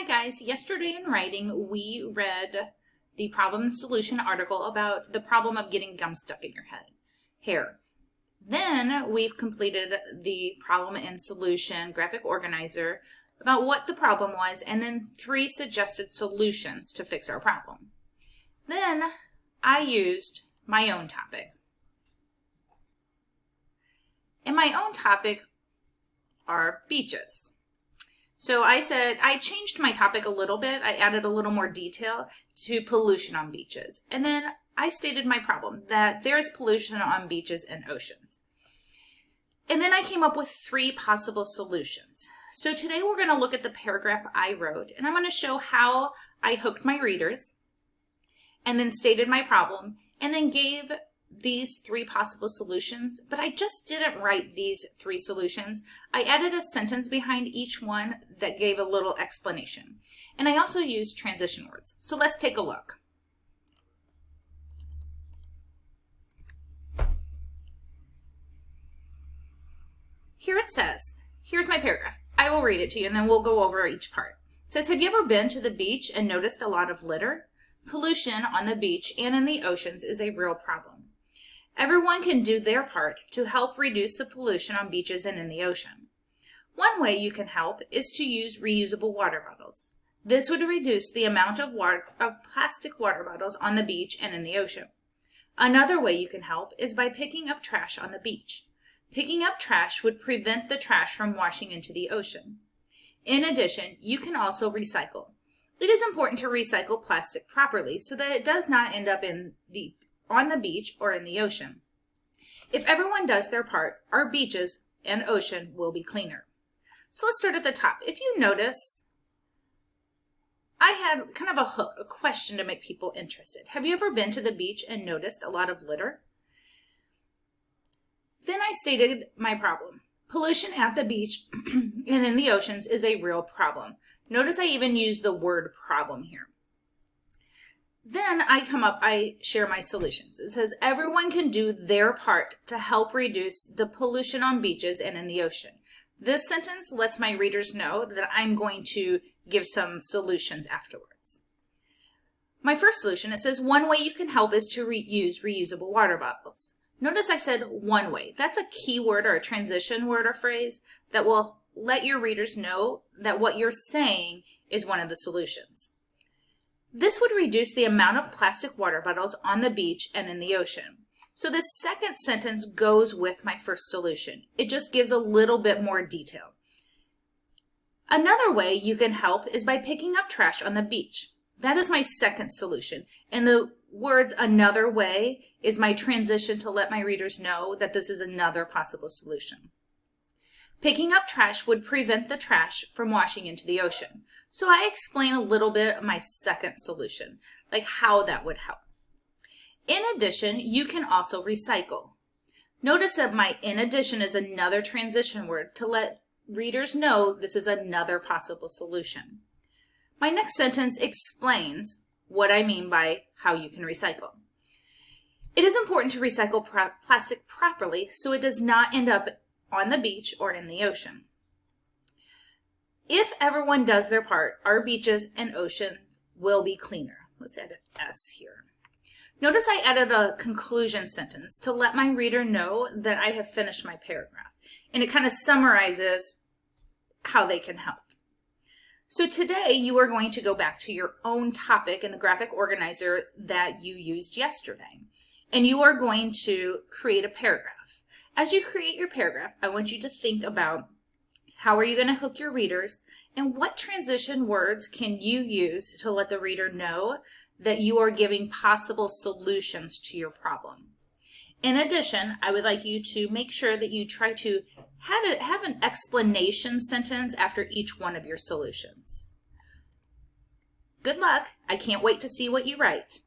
Hi guys, yesterday in writing we read the problem and solution article about the problem of getting gum stuck in your hair. Then we've completed the problem and solution graphic organizer about what the problem was and then 3 suggested solutions to fix our problem. Then I used my own topic. And my own topic are beaches. So I changed my topic a little bit. I added a little more detail to pollution on beaches. And then I stated my problem, that there is pollution on beaches and oceans. And then I came up with 3 possible solutions. So today we're going to look at the paragraph I wrote, and I'm going to show how I hooked my readers, and then stated my problem, and then gave these 3 possible solutions, but I just didn't write these 3 solutions. I added a sentence behind each one that gave a little explanation. And I also used transition words. So let's take a look. Here it says, here's my paragraph. I will read it to you and then we'll go over each part. It says, have you ever been to the beach and noticed a lot of litter? Pollution on the beach and in the oceans is a real problem. Everyone can do their part to help reduce the pollution on beaches and in the ocean. One way you can help is to use reusable water bottles. This would reduce the amount of plastic water bottles on the beach and in the ocean. Another way you can help is by picking up trash on the beach. Picking up trash would prevent the trash from washing into the ocean. In addition, you can also recycle. It is important to recycle plastic properly so that it does not end up on the beach or in the ocean. If everyone does their part, our beaches and ocean will be cleaner. So let's start at the top. If you notice, I had kind of a hook, a question to make people interested. Have you ever been to the beach and noticed a lot of litter? Then I stated my problem. Pollution at the beach and in the oceans is a real problem. Notice I even used the word problem here. Then I share my solutions. It says everyone can do their part to help reduce the pollution on beaches and in the ocean. This sentence lets my readers know that I'm going to give some solutions afterwards. My first solution, it says one way you can help is to use reusable water bottles. Notice I said one way. That's a key word or a transition word or phrase that will let your readers know that what you're saying is one of the solutions. This would reduce the amount of plastic water bottles on the beach and in the ocean. So this second sentence goes with my first solution. It just gives a little bit more detail. Another way you can help is by picking up trash on the beach. That is my second solution. And the words another way is my transition to let my readers know that this is another possible solution. Picking up trash would prevent the trash from washing into the ocean. So I explain a little bit of my second solution, like how that would help. In addition, you can also recycle. Notice that my in addition is another transition word to let readers know this is another possible solution. My next sentence explains what I mean by how you can recycle. It is important to recycle plastic properly so it does not end up on the beach or in the ocean. If everyone does their part, our beaches and oceans will be cleaner. Let's add an S here. Notice I added a conclusion sentence to let my reader know that I have finished my paragraph. And it kind of summarizes how they can help. So today you are going to go back to your own topic in the graphic organizer that you used yesterday. And you are going to create a paragraph. As you create your paragraph, I want you to think about how are you going to hook your readers, and what transition words can you use to let the reader know that you are giving possible solutions to your problem. In addition, I would like you to make sure that you try to have an explanation sentence after each one of your solutions. Good luck. I can't wait to see what you write.